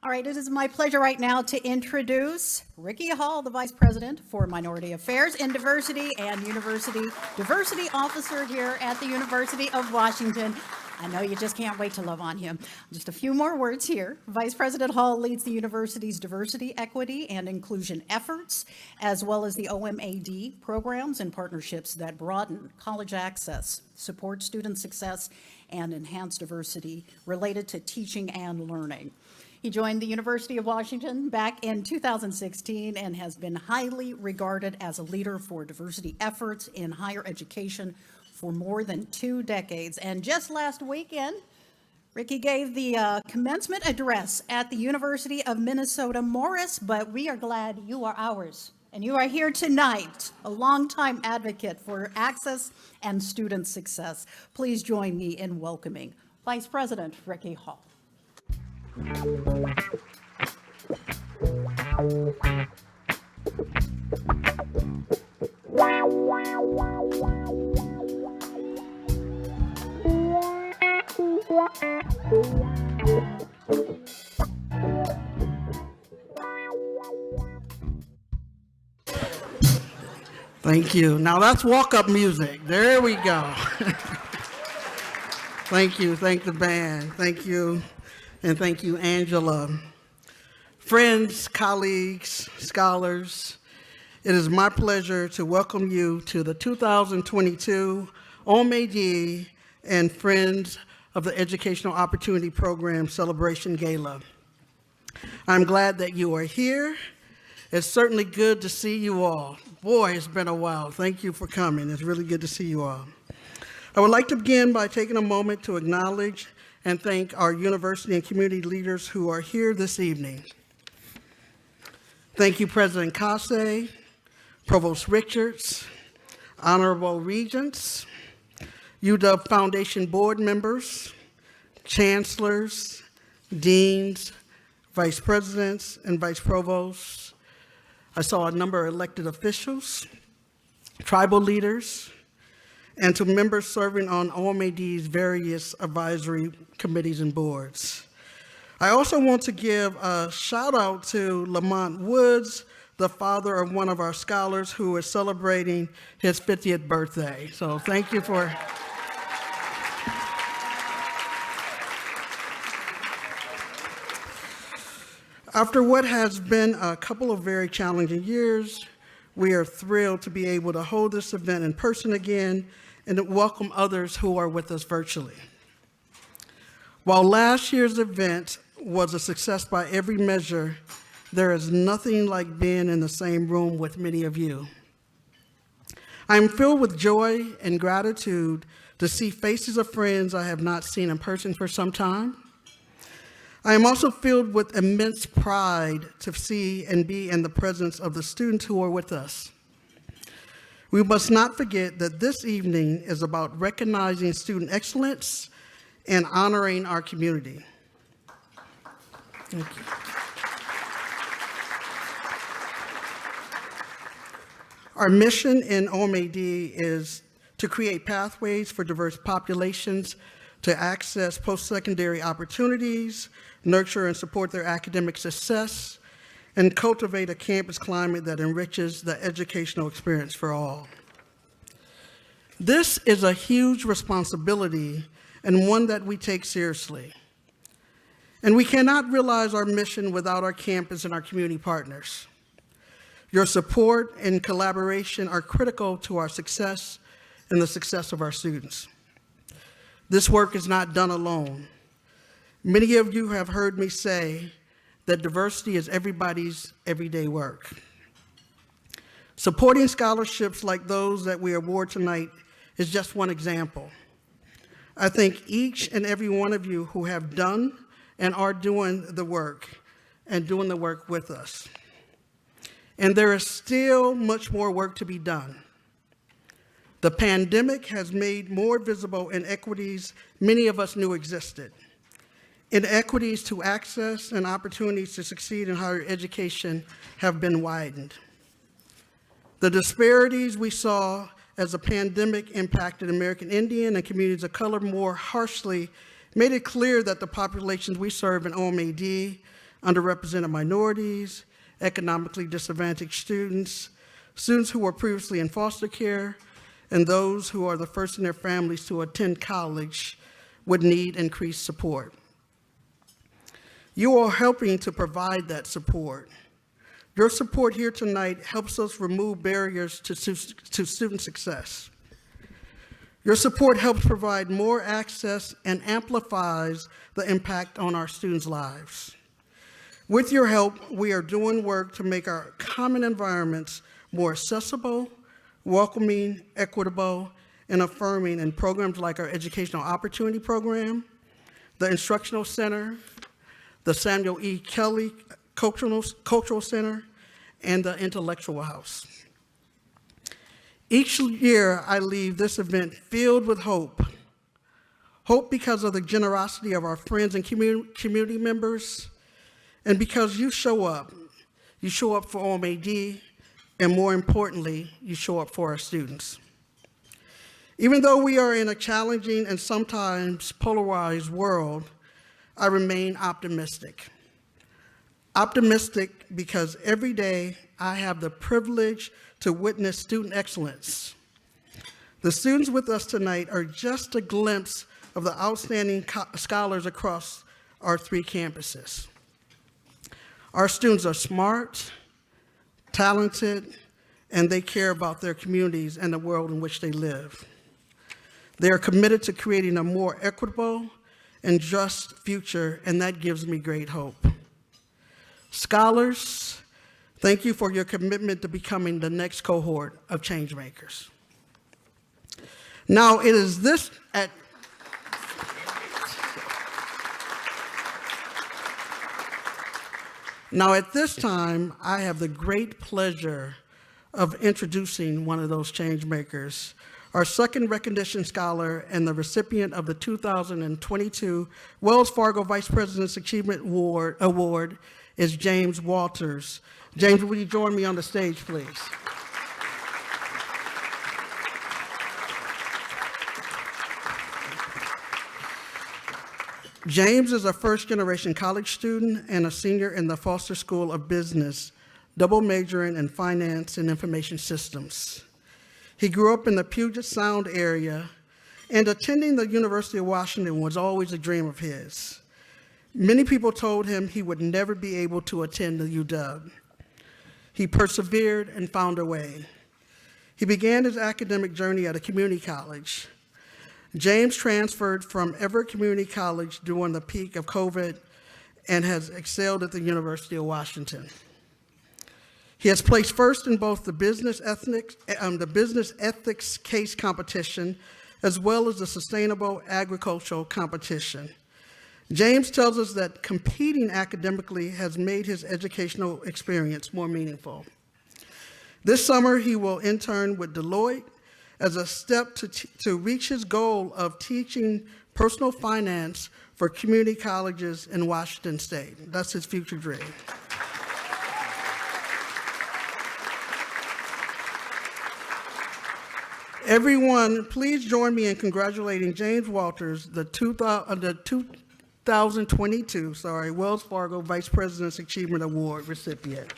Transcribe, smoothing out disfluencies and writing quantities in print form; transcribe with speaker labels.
Speaker 1: All right, it is my pleasure right now to introduce Rickey Hall, the Vice President for Minority Affairs and Diversity and University Diversity Officer here at the University of Washington. I know you just can't wait to love on him. Just a few more words here. Vice President Hall leads the university's diversity, equity, and inclusion efforts, as well as the OMAD programs and partnerships that broaden college access, support student success, and enhance diversity related to teaching and learning. He joined the University of Washington back in 2016 and has been highly regarded as a leader for diversity efforts in higher education for more than 2 decades. And just last weekend, Rickey gave the commencement address at the University of Minnesota Morris, but we are glad you are ours. And you are here tonight, a longtime advocate for access and student success. Please join me in welcoming Vice President Rickey Hall.
Speaker 2: Thank you. Now that's walk-up music. There we go. Thank you. Thank the band. Thank you. And thank you, Angela. Friends, colleagues, scholars, it is my pleasure to welcome you to the 2022 OMAD and Friends of the Educational Opportunity Program Celebration Gala. I'm glad that you are here. It's certainly good to see you all. Boy, it's been a while. Thank you for coming. It's really good to see you all. I would like to begin by taking a moment to acknowledge and thank our university and community leaders who are here this evening. Thank you, President Kase, Provost Richards, Honorable Regents, UW Foundation board members, chancellors, deans, vice presidents, and vice provosts. I saw a number of elected officials, tribal leaders, and to members serving on OMAD's various advisory committees and boards. I also want to give a shout out to Lamont Woods, the father of one of our scholars who is celebrating his 50th birthday. So thank you for. After what has been a couple of very challenging years, we are thrilled to be able to hold this event in person again and to welcome others who are with us virtually. While last year's event was a success by every measure, there is nothing like being in the same room with many of you. I am filled with joy and gratitude to see faces of friends I have not seen in person for some time. I am also filled with immense pride to see and be in the presence of the students who are with us. We must not forget that this evening is about recognizing student excellence and honoring our community. Thank you. Our mission in OMAD is to create pathways for diverse populations to access post-secondary opportunities, nurture and support their academic success, and cultivate a campus climate that enriches the educational experience for all. This is a huge responsibility and one that we take seriously. And we cannot realize our mission without our campus and our community partners. Your support and collaboration are critical to our success and the success of our students. This work is not done alone. Many of you have heard me say that diversity is everybody's everyday work. Supporting scholarships like those that we award tonight is just one example. I thank each and every one of you who have done and are doing the work and doing the work with us. And there is still much more work to be done. The pandemic has made more visible inequities many of us knew existed. Inequities to access and opportunities to succeed in higher education have been widened. The disparities we saw as the pandemic impacted American Indian and communities of color more harshly made it clear that the populations we serve in OMAD underrepresented minorities, economically disadvantaged students, students who were previously in foster care, and those who are the first in their families to attend college would need increased support. You are helping to provide that support. Your support here tonight helps us remove barriers to student success. Your support helps provide more access and amplifies the impact on our students' lives. With your help, we are doing work to make our common environments more accessible, welcoming, equitable, and affirming in programs like our Educational Opportunity Program, the Instructional Center, the Samuel E. Kelly Cultural Center, and the Intellectual House. Each year, I leave this event filled with hope. Hope because of the generosity of our friends and community members, and because you show up. You show up for OMAD, and more importantly, you show up for our students. Even though we are in a challenging and sometimes polarized world, I remain optimistic. Optimistic because every day I have the privilege to witness student excellence. The students with us tonight are just a glimpse of the outstanding scholars across our 3 campuses. Our students are smart, talented, and they care about their communities and the world in which they live. They are committed to creating a more equitable and just future, and that gives me great hope. Scholars, thank you for your commitment to becoming the next cohort of changemakers. Now, at this time, I have the great pleasure of introducing one of those changemakers. Our second recognition scholar and the recipient of the 2022 Wells Fargo Vice President's Achievement Award is Jaymz Walters. Jaymz, will you join me on the stage, please? Jaymz is a first-generation college student and a senior in the Foster School of Business, double majoring in finance and information systems. He grew up in the Puget Sound area, and attending the University of Washington was always a dream of his. Many people told him he would never be able to attend the UW. He persevered and found a way. He began his academic journey at a community college. Jaymz transferred from Everett Community College during the peak of COVID and has excelled at the University of Washington. He has placed first in both the business ethics case competition as well as the sustainable agricultural competition. Jaymz tells us that competing academically has made his educational experience more meaningful. This summer, he will intern with Deloitte as a step to reach his goal of teaching personal finance for community colleges in Washington State. That's his future dream. Everyone, please join me in congratulating Jaymz Walters, the 2022 Wells Fargo Vice President's Achievement Award recipient.